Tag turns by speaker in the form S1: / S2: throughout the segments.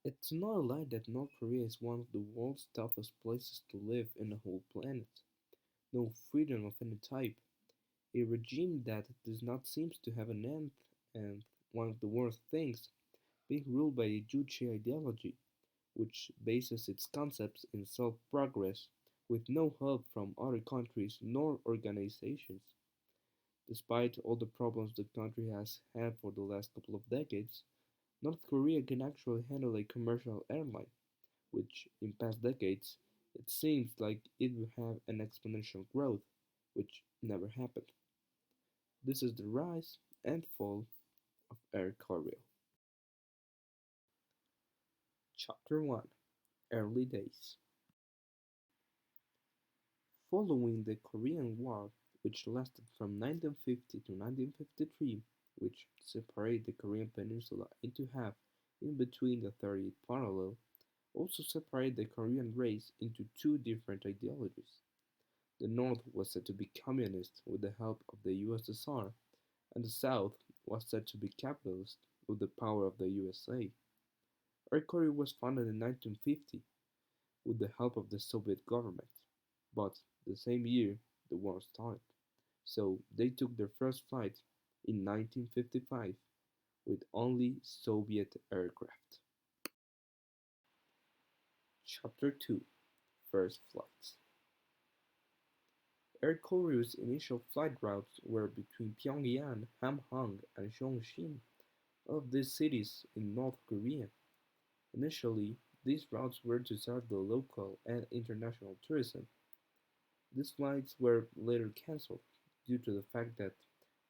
S1: It's not a lie that North Korea is one of the world's toughest places to live in the whole planet. No freedom of any type, a regime that does not seem to have an end, and one of the worst things, being ruled by a Juche ideology, which bases its concepts in self-progress with no help from other countries nor organizations. Despite all the problems the country has had for the last couple of decades, North Korea can actually handle a commercial airline, which, in past decades, it seems like it will have an exponential growth, which never happened. This is the rise and fall of Air Koryo. Chapter 1: Early Days. Following the Korean War, which lasted from 1950 to 1953, which separated the Korean peninsula into half in between the 30th parallel, also separated the Korean race into two different ideologies. The North was said to be communist with the help of the USSR, and the South was said to be capitalist with the power of the USA. Air Koryo was founded in 1950 with the help of the Soviet government, but the same year the war started, so they took their first flight in 1955 with only Soviet aircraft. Chapter 2: First Flights. Air Koryo's initial flight routes were between Pyongyang, Hamhung, and Chongqing, all of these cities in North Korea. Initially, these routes were to serve the local and international tourism. These flights were later cancelled due to the fact that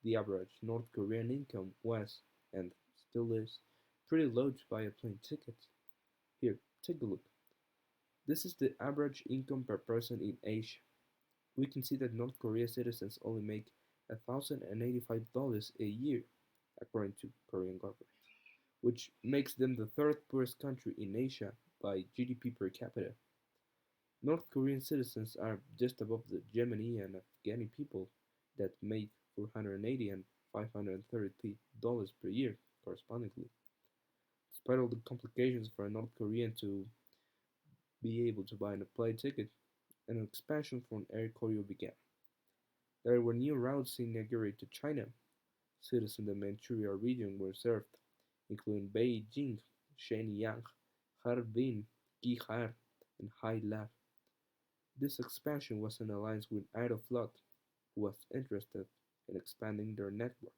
S1: the average North Korean income was, and still is, pretty low to buy a plane ticket. Here, take a look. This is the average income per person in Asia. We can see that North Korea citizens only make $1,085 a year, according to Korean government, which makes them the third poorest country in Asia by GDP per capita. North Korean citizens are just above the Yemeni and Afghani people that make $480 and $533 per year, correspondingly. Despite all the complications for a North Korean to be able to buy a plane ticket, an expansion from Air Koryo began. There were new routes inaugurated to China. Cities in the Manchuria region were served, including Beijing, Shenyang, Harbin, Qihar, and Hailar. This expansion was in alliance with Aeroflot, who was interested in expanding their network.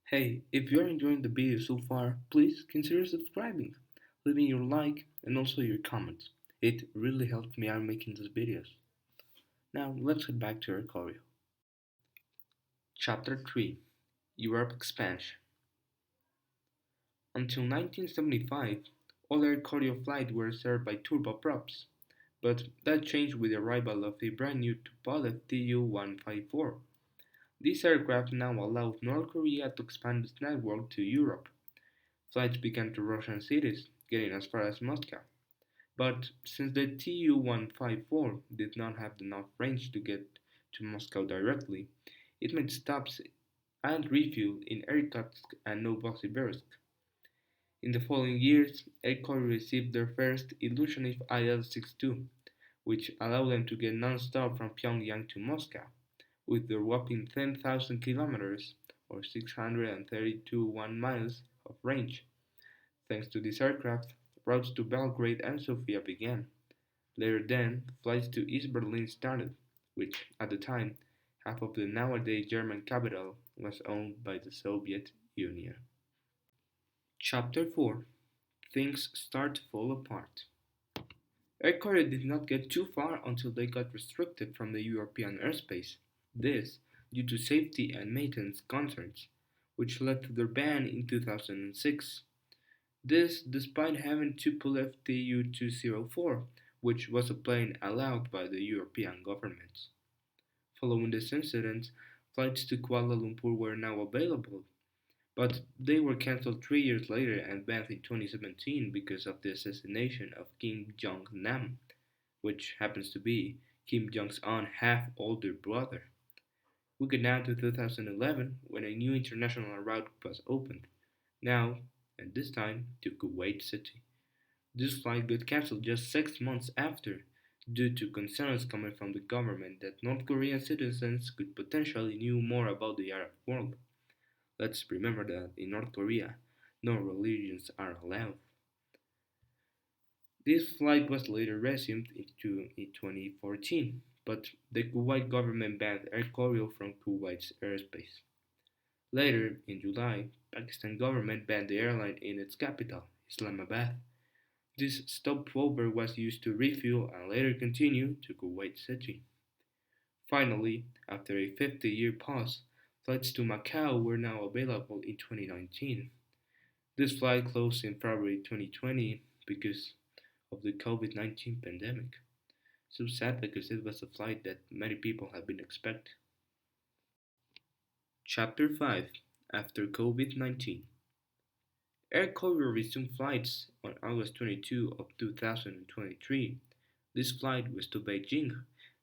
S1: Hey, if you're enjoying the video so far, please consider subscribing, leaving your like and also your comments. It really helps me out making these videos. Now let's get back to our choreo. Chapter 3: Europe Expansion. Until 1975, all Air Koryo flights were served by turboprops, but that changed with the arrival of a brand new Tupolev Tu-154. This aircraft now allows North Korea to expand its network to Europe. Flights began to Russian cities, getting as far as Moscow. But since the Tu-154 did not have enough range to get to Moscow directly, it made stops and refuel in Irkutsk and Novosibirsk. In the following years, Air Koryo received their first Ilyushinov IL-62, which allowed them to get non-stop from Pyongyang to Moscow, with their whopping 10,000 kilometers or 632 miles of range. Thanks to this aircraft, routes to Belgrade and Sofia began. Later then, flights to East Berlin started, which, at the time, half of the nowadays German capital was owned by the Soviet Union. Chapter 4: Things Start to Fall Apart. Air Koryo did not get too far until they got restricted from the European airspace. This due to safety and maintenance concerns, which led to their ban in 2006. This despite having Tupolev Tu-204, which was a plane allowed by the European governments. Following this incident, flights to Kuala Lumpur were now available, but they were cancelled 3 years later and banned in 2017 because of the assassination of Kim Jong Nam, which happens to be Kim Jong's own half older brother. We get now to 2011 when a new international route was opened. Now, and this time to Kuwait City. This flight got cancelled just 6 months after, due to concerns coming from the government that North Korean citizens could potentially know more about the Arab world. Let's remember that in North Korea, no religions are allowed. This flight was later resumed in 2014, but the Kuwait government banned Air Koryo from Kuwait's airspace. Later, in July, Pakistan government banned the airline in its capital, Islamabad. This stopover was used to refuel and later continue to Kuwait City. Finally, after a 50-year pause, flights to Macau were now available in 2019. This flight closed in February 2020 because of the COVID-19 pandemic. So sad because it was a flight that many people have been expecting. Chapter 5. After COVID-19. Air Koryo resumed flights on August 22 of 2023. This flight was to Beijing,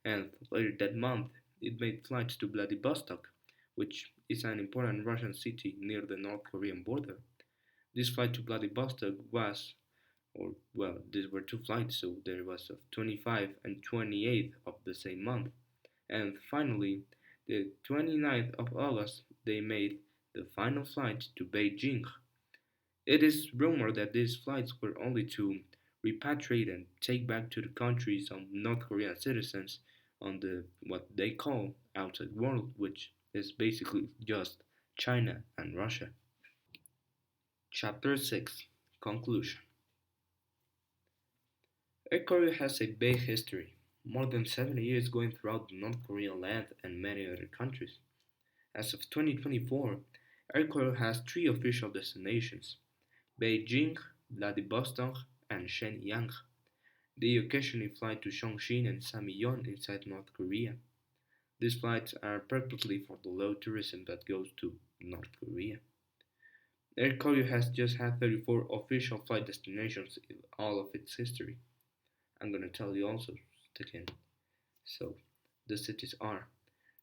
S1: and later that month it made flights to Vladivostok, which is an important Russian city near the North Korean border. This flight to Vladivostok was, or well, these were two flights, so there was of 25 and 28th of the same month. And finally, the 29th of August, they made the final flight to Beijing. It is rumored that these flights were only to repatriate and take back to the country some North Korean citizens on the what they call outside world, which is basically just China and Russia. Chapter 6. Conclusion. Air Korea has a big history, more than 70 years going throughout the North Korean land and many other countries. As of 2024, Air Koryo has three official destinations: Beijing, Vladivostok, and Shenyang. They occasionally fly to Chongqing and Samyeon inside North Korea. These flights are purposely for the low tourism that goes to North Korea. Air Koryo has just had 34 official flight destinations in all of its history. I'm gonna tell you also again. So, the cities are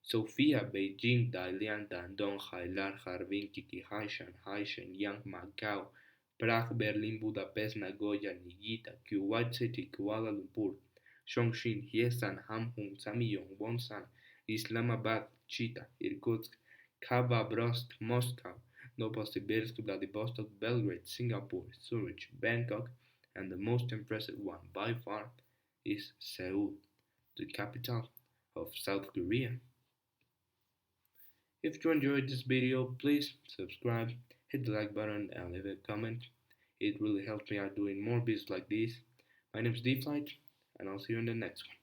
S1: Sofia, Beijing, Dalian, Dandong, Hailar, Harbin, Kikihai, Shanghai, Shenyang, Macau, Prague, Berlin, Budapest, Nagoya, Niigata, Kuwait City, Kuala Lumpur, Chongqing, Hiesan, Hamhung, Samyong, Wonsan, Islamabad, Chita, Irkutsk, Khabarovsk, Moscow, Novosibirsk, Vladivostok, Belgrade, Singapore, Zurich, Bangkok, and the most impressive one by far is Seoul, the capital of South Korea. If you enjoyed this video, please subscribe, hit the like button, and leave a comment. It really helps me out doing more videos like these. My name is DFlight, and I'll see you in the next one.